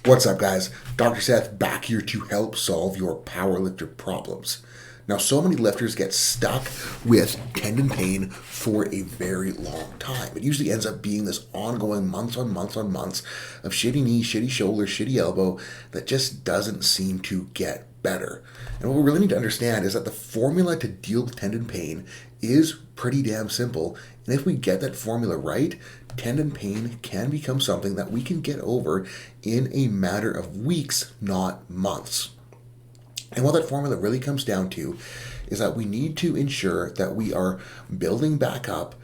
What's up, guys? Dr. Seth back here to help solve your powerlifter problems. Now, so many lifters get stuck with tendon pain for a very long time. It usually ends up being this ongoing months on months of shitty knee, shitty shoulder, shitty elbow that just doesn't seem to get better. And what we really need to understand is that the formula to deal with tendon pain is pretty damn simple. And if we get that formula right, tendon pain can become something that we can get over in a matter of weeks, not months. And what that formula really comes down to is that we need to ensure that we are building back up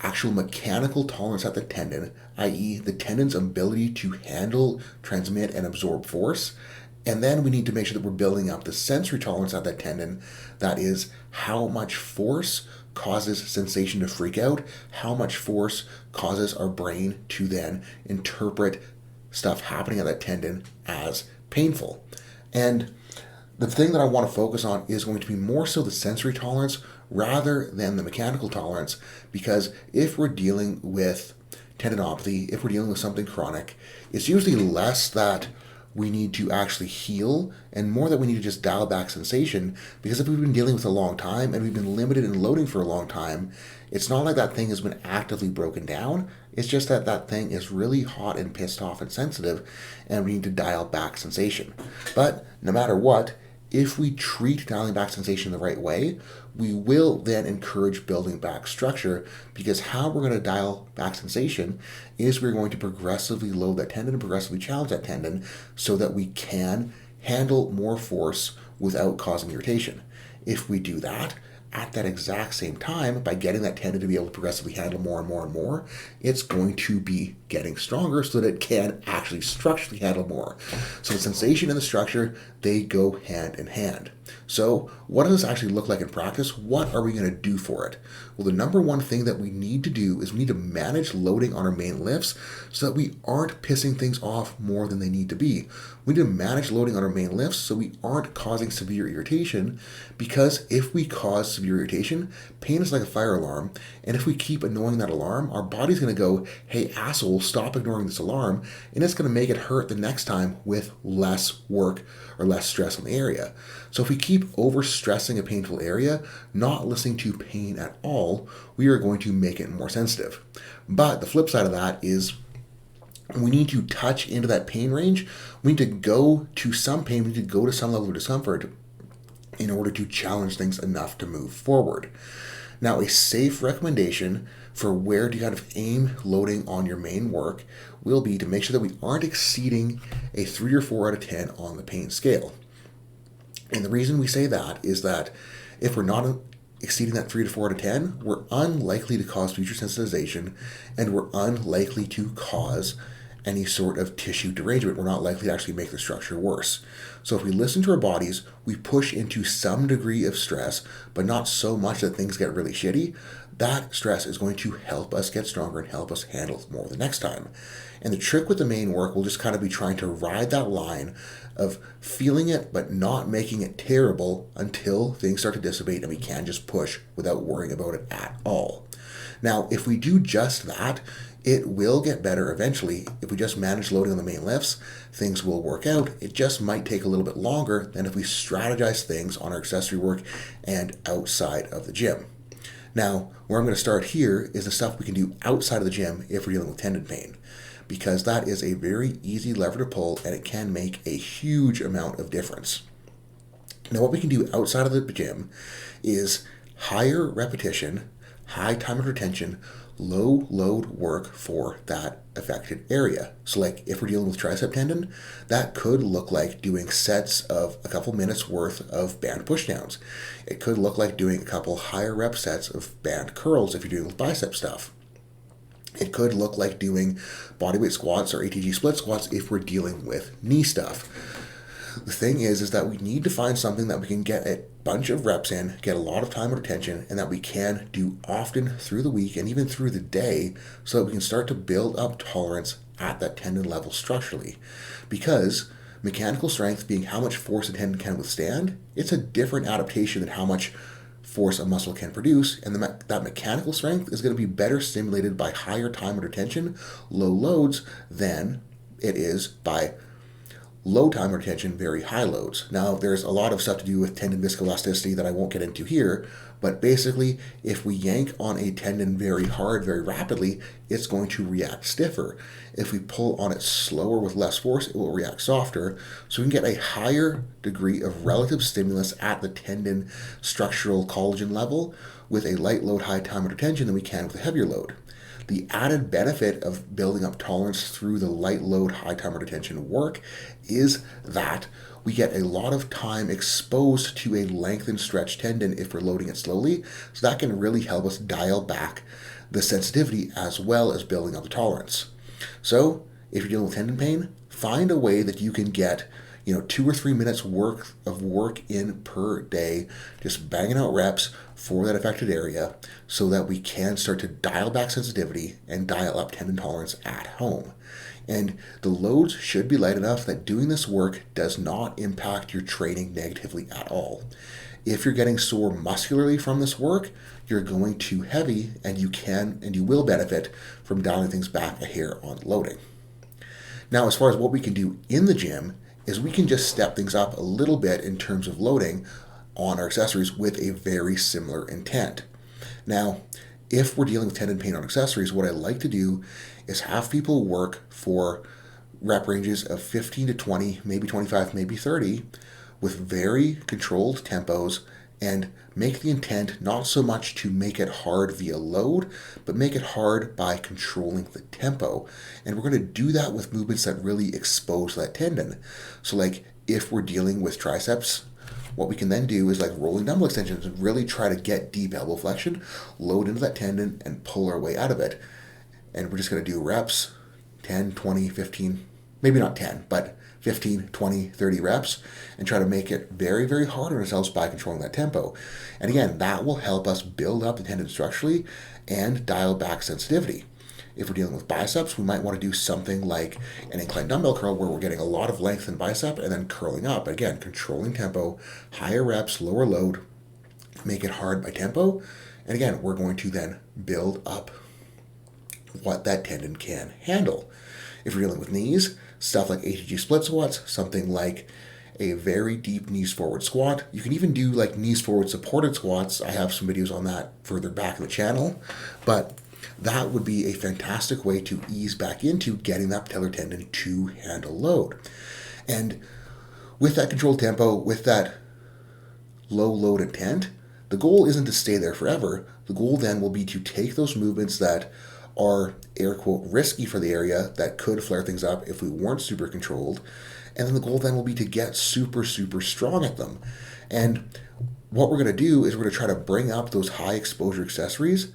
actual mechanical tolerance at the tendon, i.e. the tendon's ability to handle, transmit, and absorb force. And then we need to make sure that we're building up the sensory tolerance at that tendon, that is how much force causes sensation to freak out, how much force causes our brain to then interpret stuff happening at that tendon as painful. And the thing that I want to focus on is going to be more so the sensory tolerance rather than the mechanical tolerance, because if we're dealing with tendinopathy, if we're dealing with something chronic, it's usually less that we need to actually heal and more that we need to just dial back sensation, because if we've been dealing with it a long time and we've been limited in loading for a long time, it's not like that thing has been actively broken down. It's just that that thing is really hot and pissed off and sensitive, and we need to dial back sensation. But no matter what, if we treat dialing back sensation the right way, we will then encourage building back structure, because how we're going to dial back sensation is we're going to progressively load that tendon and progressively challenge that tendon so that we can handle more force without causing irritation. If we do that at that exact same time, by getting that tendon to be able to progressively handle more and more and more, it's going to be getting stronger so that it can actually structurally handle more. So the sensation and the structure, they go hand in hand. So what does this actually look like in practice? What are we going to do for it? Well, the number one thing that we need to do is we need to manage loading on our main lifts so that we aren't pissing things off more than they need to be. We need to manage loading on our main lifts so we aren't causing severe irritation, because if we cause severe irritation, pain is like a fire alarm, and if we keep annoying that alarm, our body's going to go, hey asshole, stop ignoring this alarm, and it's going to make it hurt the next time with less work or less stress on the area. So if we keep overstressing a painful area, not listening to pain at all, we are going to make it more sensitive. But the flip side of that is we need to touch into that pain range. We need to go to some pain, we need to go to some level of discomfort in order to challenge things enough to move forward. Now, a safe recommendation for where to kind of aim loading on your main work will be to make sure that we aren't exceeding a 3 or 4 out of 10 on the pain scale. And the reason we say that is that if we're not exceeding that 3 to 4 out of 10, we're unlikely to cause future sensitization, and we're unlikely to cause any sort of tissue derangement. We're not likely to actually make the structure worse. So if we listen to our bodies, we push into some degree of stress, but not so much that things get really shitty, that stress is going to help us get stronger and help us handle more the next time. And the trick with the main work will just kind of be trying to ride that line of feeling it but not making it terrible until things start to dissipate and we can just push without worrying about it at all. Now, if we do just that, it will get better eventually. If we just manage loading on the main lifts, things will work out. It just might take a little bit longer than if we strategize things on our accessory work and outside of the gym. Now, where I'm going to start here is the stuff we can do outside of the gym if we're dealing with tendon pain, because that is a very easy lever to pull and it can make a huge amount of difference. Now, what we can do outside of the gym is higher repetition, high time of retention, low load work for that affected area. So like if we're dealing with tricep tendon, that could look like doing sets of a couple minutes worth of band pushdowns. It could look like doing a couple higher rep sets of band curls if you're dealing with bicep stuff. It could look like doing bodyweight squats or ATG split squats if we're dealing with knee stuff. The thing is that we need to find something that we can get a bunch of reps in, get a lot of time and retention, and that we can do often through the week and even through the day so that we can start to build up tolerance at that tendon level structurally. Because mechanical strength being how much force a tendon can withstand, it's a different adaptation than how much force a muscle can produce, and that mechanical strength is going to be better stimulated by higher time and retention, low loads, than it is by low time retention, very high loads. Now, there's a lot of stuff to do with tendon viscoelasticity that I won't get into here, but basically, if we yank on a tendon very hard, very rapidly, it's going to react stiffer. If we pull on it slower with less force, it will react softer. So we can get a higher degree of relative stimulus at the tendon structural collagen level with a light load, high time of retention than we can with a heavier load. The added benefit of building up tolerance through the light load, high time of retention work is that we get a lot of time exposed to a lengthened stretch tendon if we're loading it slowly. So that can really help us dial back the sensitivity as well as building up the tolerance. So if you're dealing with tendon pain, find a way that you can get 2 or 3 minutes worth of work in per day, just banging out reps for that affected area so that we can start to dial back sensitivity and dial up tendon tolerance at home. And the loads should be light enough that doing this work does not impact your training negatively at all. If you're getting sore muscularly from this work, you're going too heavy and you will benefit from dialing things back a hair on loading. Now, as far as what we can do in the gym, is we can just step things up a little bit in terms of loading on our accessories with a very similar intent. Now, if we're dealing with tendon pain on accessories, what I like to do is have people work for rep ranges of 15 to 20, maybe 25, maybe 30, with very controlled tempos, and make the intent not so much to make it hard via load, but make it hard by controlling the tempo. And we're going to do that with movements that really expose that tendon. So like if we're dealing with triceps, what we can then do is like rolling dumbbell extensions and really try to get deep elbow flexion, load into that tendon, and pull our way out of it. And we're just going to do reps, 10, 20, 15, maybe not 10, but 15, 20, 30 reps, and try to make it very, very hard on ourselves by controlling that tempo. And again, that will help us build up the tendon structurally and dial back sensitivity. If we're dealing with biceps, we might want to do something like an incline dumbbell curl where we're getting a lot of length in bicep and then curling up. Again, controlling tempo, higher reps, lower load, make it hard by tempo. And again, we're going to then build up what that tendon can handle. If we're dealing with knees, stuff like ATG split squats, something like a very deep knees forward squat. You can even do like knees forward supported squats. I have some videos on that further back in the channel, but that would be a fantastic way to ease back into getting that patellar tendon to handle load. And with that controlled tempo, with that low load intent, the goal isn't to stay there forever. The goal then will be to take those movements that are air quote risky for the area that could flare things up if we weren't super controlled. And then the goal then will be to get super, super strong at them. And what we're going to do is we're going to try to bring up those high exposure accessories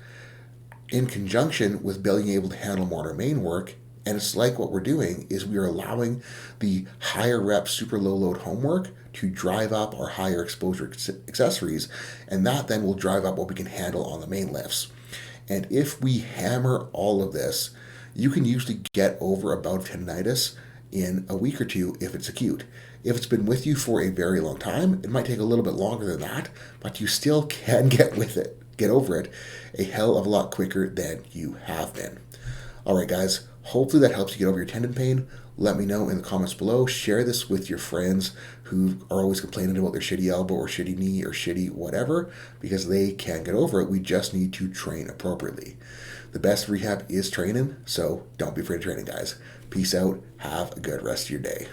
in conjunction with being able to handle more on our main work. And it's like what we're doing is we are allowing the higher rep, super low load homework to drive up our higher exposure accessories. And that then will drive up what we can handle on the main lifts. And if we hammer all of this, you can usually get over a bout of tendinitis in a week or two if it's acute. If it's been with you for a very long time, it might take a little bit longer than that, but you still can get over it a hell of a lot quicker than you have been. All right, guys, hopefully that helps you get over your tendon pain. Let me know in the comments below. Share this with your friends who are always complaining about their shitty elbow or shitty knee or shitty whatever, because they can't get over it. We just need to train appropriately. The best rehab is training, so don't be afraid of training, guys. Peace out. Have a good rest of your day.